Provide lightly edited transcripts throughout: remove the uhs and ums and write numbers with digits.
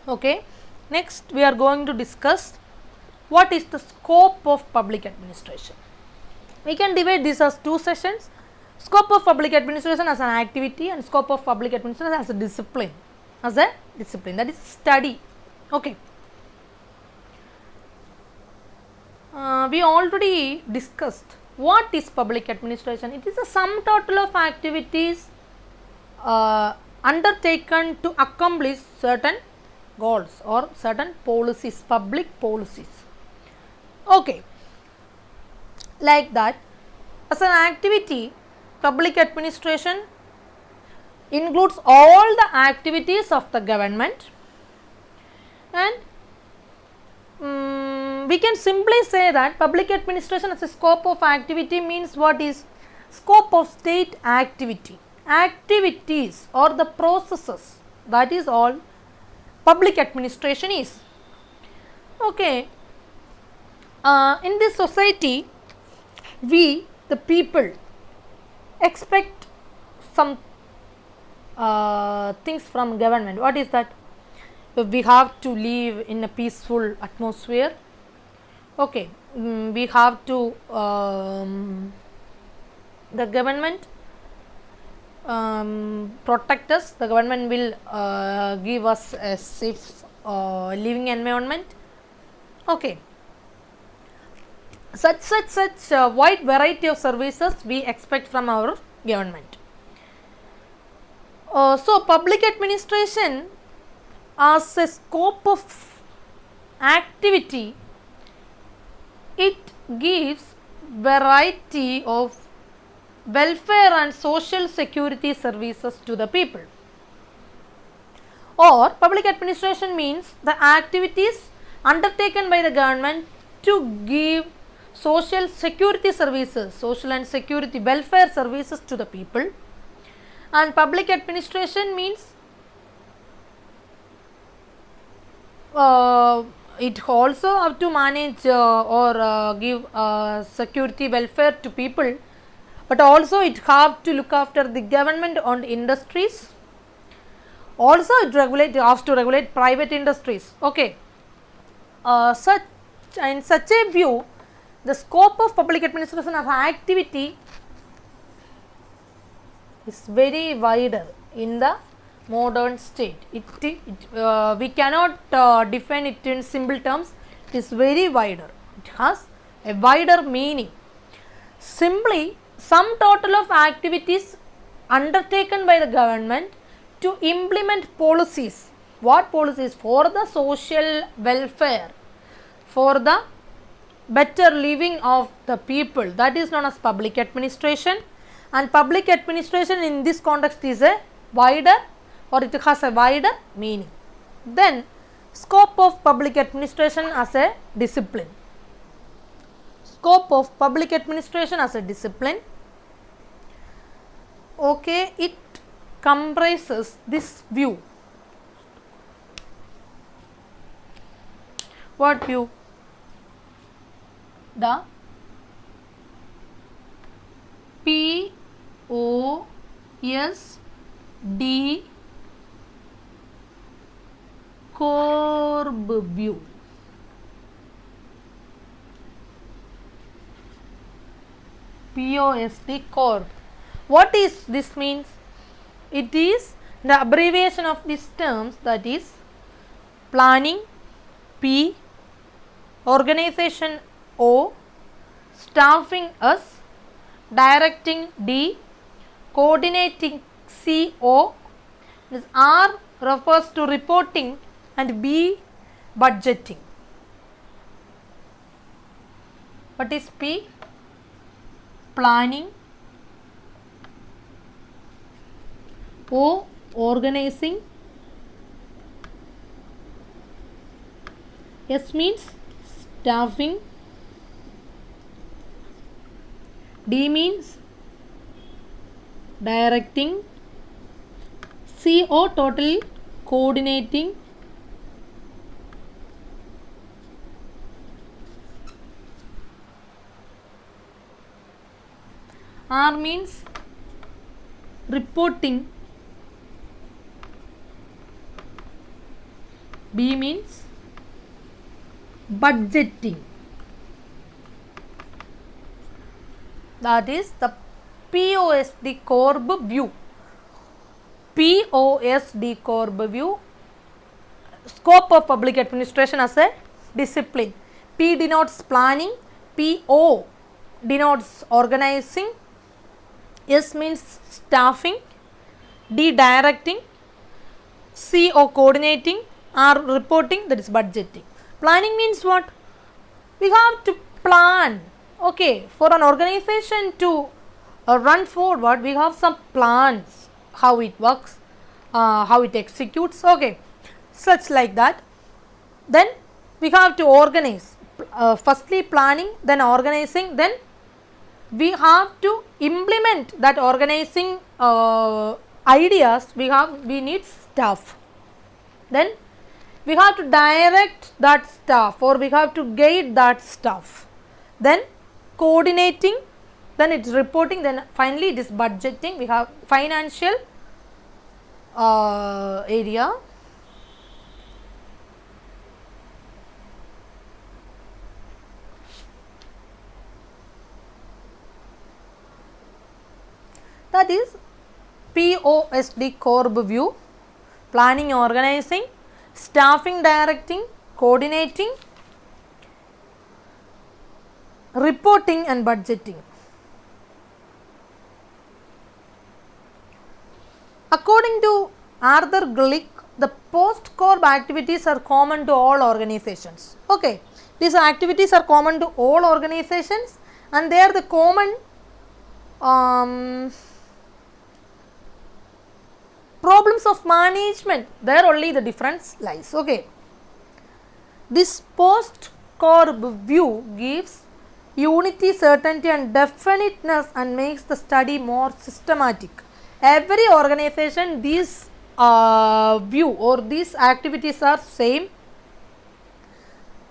Okay, next we are going to discuss what is the scope of public administration. We can divide this as two sessions: scope of public administration as an activity and scope of public administration as a discipline, that is study. Okay, we already discussed what is public administration. It is a sum total of activities undertaken to accomplish certain goals or certain policies, public policies. Okay, like that, as an activity, public administration includes all the activities of the government, and we can simply say that public administration as a scope of activity means what is scope of state activity, activities or the processes, that is all public administration is. Okay, in this society, we the people expect some things from government. What is that? We have to live in a peaceful atmosphere. Okay, we have to the government protect us. The government will give us a safe living environment. Okay, such wide variety of services we expect from our government. So public administration as a scope of activity, it gives variety of welfare and social security services to the people. Or public administration means the activities undertaken by the government to give social security services, social and security welfare services to the people. And public administration means it also have to manage or give security welfare to people, but also it have to look after the government owned industries. Also it has to regulate private industries. Okay, in such a view, the scope of public administration as an activity is very wider in the modern state. We cannot define it in simple terms. It is very wider. It has a wider meaning. Simply, sum total of activities undertaken by the government to implement policies. What policies? For the social welfare, for the better living of the people. That is known as public administration. And public administration in this context is a wider, or it has a wider meaning. Then scope of public administration as a discipline. Scope of public administration as a discipline. Okay, it comprises this view. What view? The PSD Corb view. PSD Corb. What is this means? It is the abbreviation of these terms, that is planning P, organization O, staffing S, directing D, coordinating CO. This R refers to reporting and B budgeting. What is P? Planning, O organizing, S means staffing, D means directing, CO total coordinating, R means reporting, B means budgeting. That is the POSD Corp view. POSD Corp view. Scope of public administration as a discipline. P denotes planning. PO denotes organizing. S means staffing. D directing. C or coordinating. R reporting, that is budgeting. Planning means what? We have to plan. Okay, for an organization to run forward, we have some plans, how it works, how it executes. Okay, such like that. Then we have to organize. Firstly planning, then organizing, then we have to implement that organizing ideas. We need staff. Then we have to direct that staff, or we have to guide that staff. Then coordinating, then it's reporting, then finally it is budgeting. We have financial area. That is POSD Corp view. Planning, organizing, staffing, directing, coordinating, reporting and budgeting. According to Arthur Glick, the post-corp activities are common to all organizations. Okay, these activities are common to all organizations, and they are the common problems of management. There only the difference lies. Okay, this post-corp view gives unity, certainty and definiteness and makes the study more systematic. Every organization, these view or these activities are same.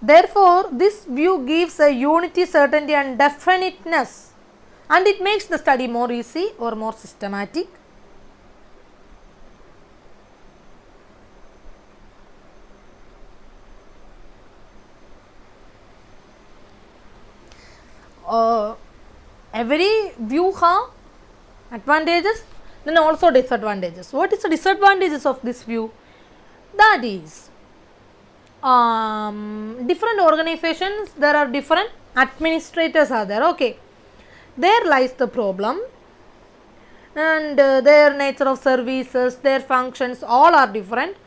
Therefore, this view gives a unity, certainty and definiteness, and it makes the study more easy or more systematic. Every view have advantages, then also disadvantages. What is the disadvantages of this view? That is, different organizations, there are different administrators are there. Okay, there lies the problem, and their nature of services, their functions, all are different.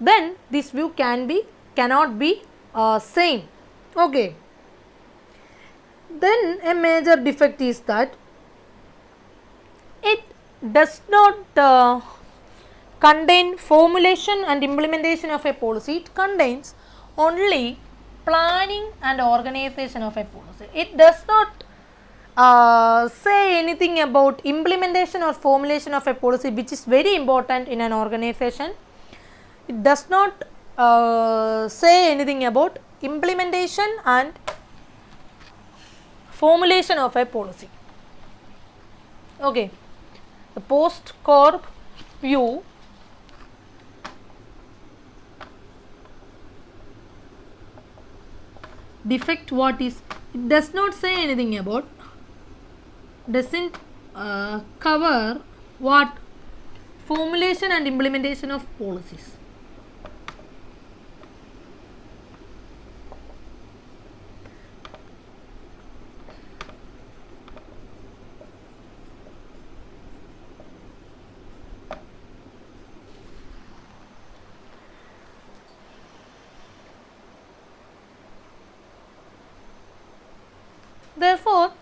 Then this view cannot be same. Okay. Then a major defect is that it does not contain formulation and implementation of a policy. It contains only planning and organization of a policy. It does not say anything about implementation or formulation of a policy, which is very important in an organization. It does not say anything about implementation and formulation of a policy. Okay, the post-corp view defect, what is, it does not say anything about, doesn't cover what, formulation and implementation of policies. Therefore,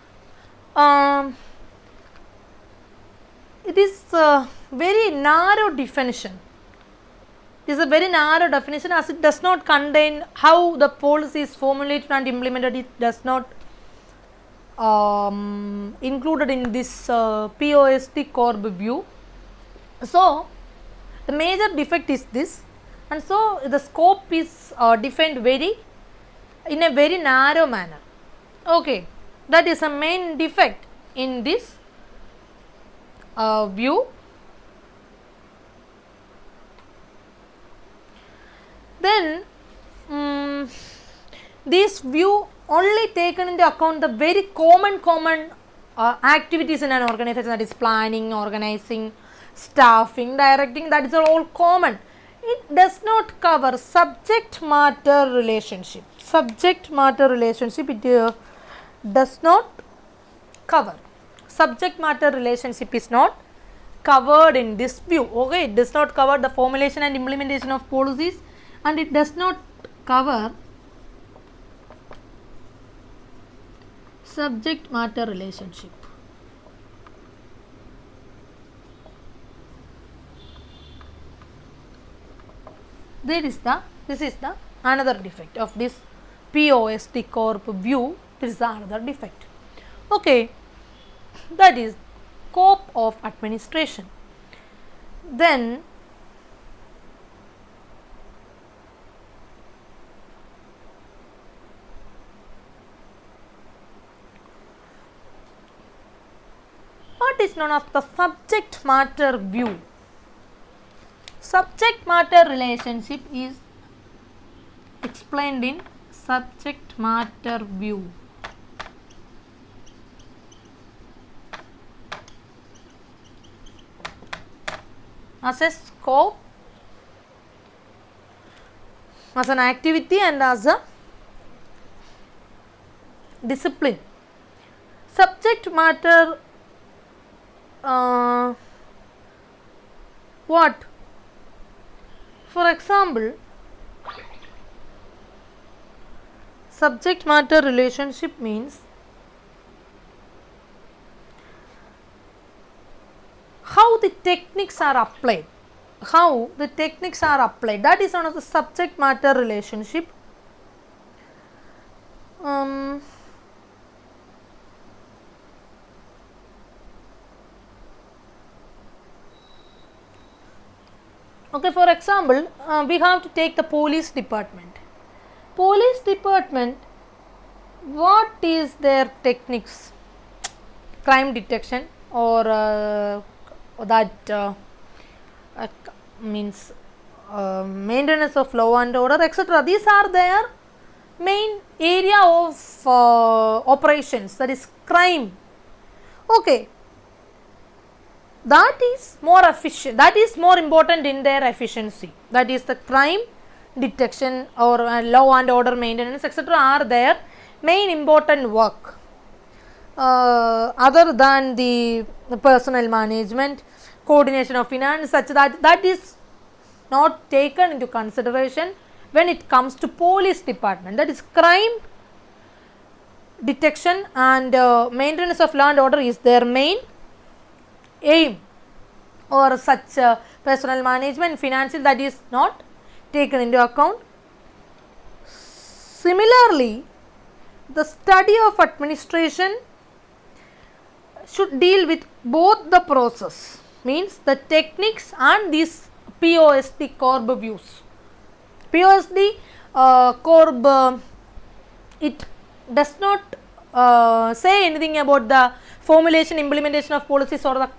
it is a very narrow definition. It is a very narrow definition, as it does not contain how the policy is formulated and implemented. It does not included in this POSD Corp view. So, the major defect is this, and so the scope is defined in a very narrow manner. Okay, that is a main defect in this view. Then this view only taken into account the very common activities in an organization, that is planning, organizing, staffing, directing, that is all common. It does not cover subject matter relationship. Subject matter relationship it does not cover. Subject matter relationship is not covered in this view. Okay, it does not cover the formulation and implementation of policies, and it does not cover subject matter relationship. This is the another defect of this POSD Corp view. This is the another defect. Okay, that is scope of administration. Then what is known as the subject matter view? Subject matter relationship is explained in subject matter view. As a scope, as an activity, and as a discipline. Subject matter what? For example, subject matter relationship means how the techniques are applied. How the techniques are applied, that is one of the subject matter relationship. Okay, for example, we have to take the police department. Police department, what is their techniques? Crime detection, or that means maintenance of law and order, etc. These are their main area of operations, that is crime. Okay, that is more efficient, that is more important in their efficiency, that is the crime detection or law and order maintenance, etc. are their main important work, other than the personnel management, coordination of finance, such that is not taken into consideration when it comes to police department. That is crime detection and maintenance of law and order is their main aim, or such personnel management, financial, that is not taken into account. Similarly, the study of administration should deal with both the process, means the techniques and these POSD Corp views. POSD Corp it does not say anything about the formulation, implementation of policies or the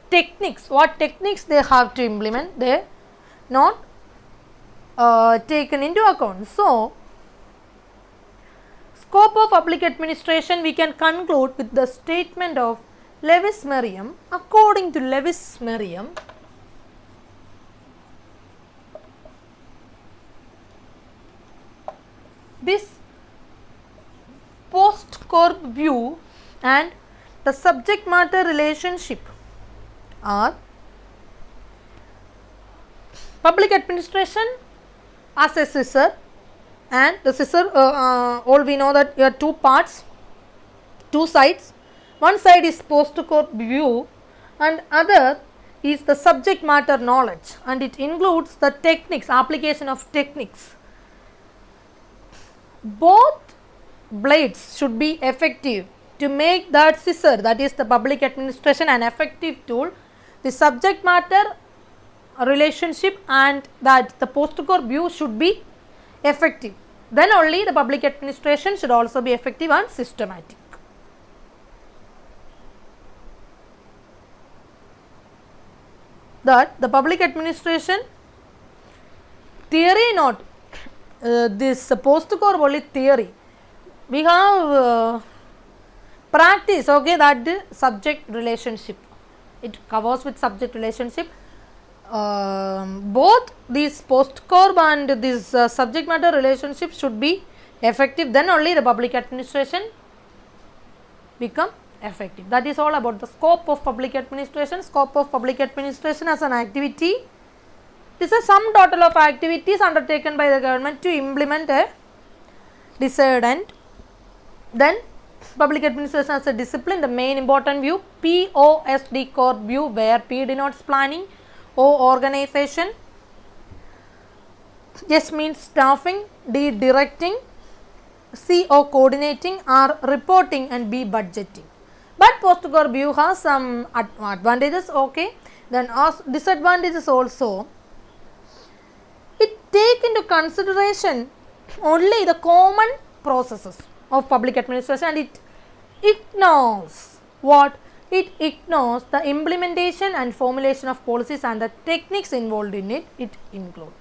techniques, what techniques they have to implement, they not taken into account. So, scope of public administration we can conclude with the statement of Lewis-Merriam. According to Lewis-Merriam, this post-Corp view and the subject matter relationship are public administration as a scissor, and the scissor all we know that there are two parts, two sides. One side is post-Corp view and other is the subject matter knowledge, and it includes the techniques, application of techniques. Both blades should be effective to make that scissor, that is the public administration, an effective tool. The subject matter relationship and that the post-Corp view should be effective. Then only the public administration should also be effective and systematic. That the public administration theory note this post-core only theory. We have practice, okay, that the subject relationship. It covers with subject relationship. Both these post-core and this subject matter relationship should be effective, then only the public administration become effective. That is all about the scope of public administration. Scope of public administration as an activity. This is some total of activities undertaken by the government to implement a desired end. Then public administration as a discipline, the main important view, POSD core view, where P denotes planning, O organization, S means staffing, D directing, C O coordinating, R reporting, and B budgeting. But post-core view has some advantages, okay. Then as disadvantages also, it take into consideration only the common processes of public administration, and it ignores what? It ignores the implementation and formulation of policies and the techniques involved in it. It includes.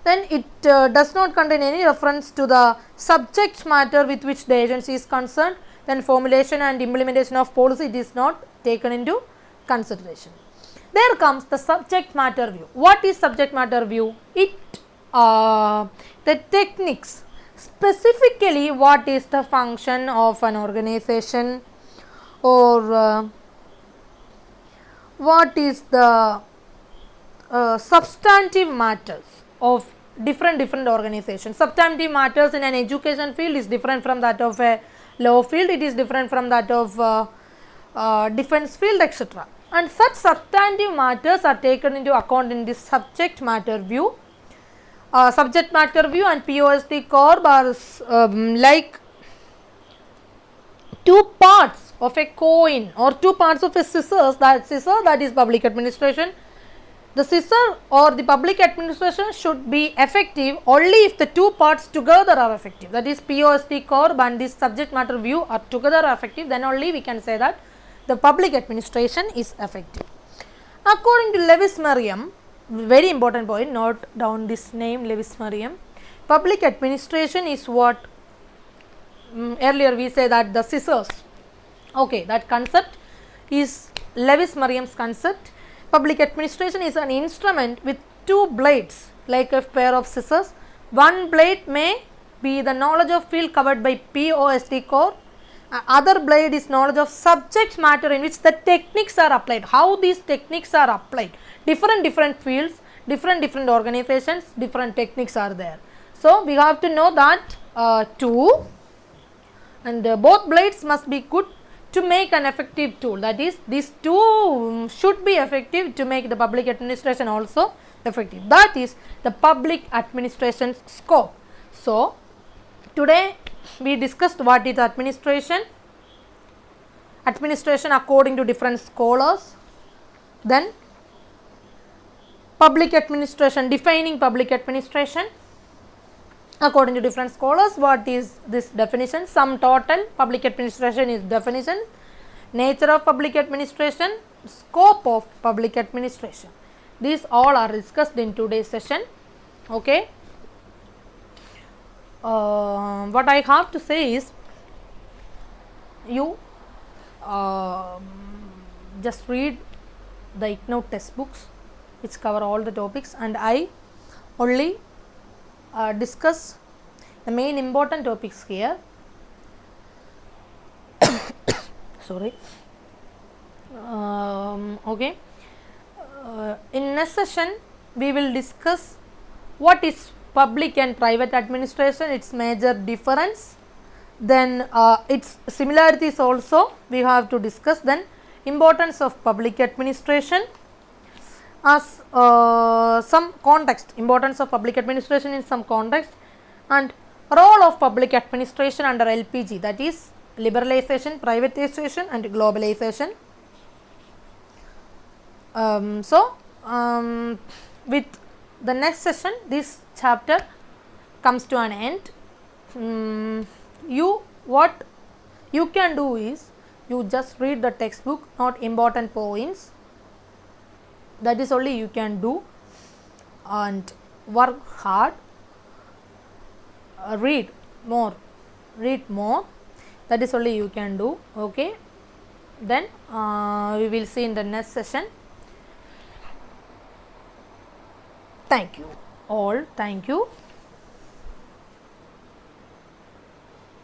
Then it does not contain any reference to the subject matter with which the agency is concerned. Then formulation and implementation of policy, it is not taken into consideration. There comes the subject matter view. What is subject matter view? It the techniques, specifically what is the function of an organization, or what is the substantive matters of different organizations. Substantive matters in an education field is different from that of a law field, it is different from that of defense field, etc. And such substantive matters are taken into account in this subject matter view. Subject matter view and POSD core are like two parts of a coin or two parts of a scissors. That scissor, that is public administration. The scissor or the public administration should be effective only if the two parts together are effective. That is POSD core and this subject matter view are together effective, then only we can say that the public administration is effective. According to Lewis-Merriam, very important point, note down this name Lewis-Merriam. Public administration is what earlier we say that the scissors, okay, that concept is Lewis-Merriam's concept. Public administration is an instrument with two blades like a pair of scissors. One blade may be the knowledge of field covered by POSD core. Other blade is knowledge of subject matter in which the techniques are applied. How these techniques are applied. Different fields, different organizations, different techniques are there. So we have to know that two, and both blades must be good to make an effective tool. That is, these two should be effective to make the public administration also effective. That is the public administration's scope. So today we discussed what is administration. Administration according to different scholars. Then public administration, defining public administration according to different scholars. What is this definition? Sum total, public administration is definition, nature of public administration, scope of public administration. These all are discussed in today's session. Okay. What I have to say is, you just read the IGNOU textbooks which cover all the topics, and I only discuss the main important topics here. Sorry. Okay. In next session we will discuss what is public and private administration, its major difference, then its similarities also we have to discuss, then importance of public administration as some context, importance of public administration in some context, and role of public administration under LPG, that is liberalization, privatization and globalization. With the next session this chapter comes to an end. What you can do is, you just read the textbook, not important points. That is only you can do, and work hard read more, that is only you can do. Okay, then we will see in the next session. Thank you all, thank you.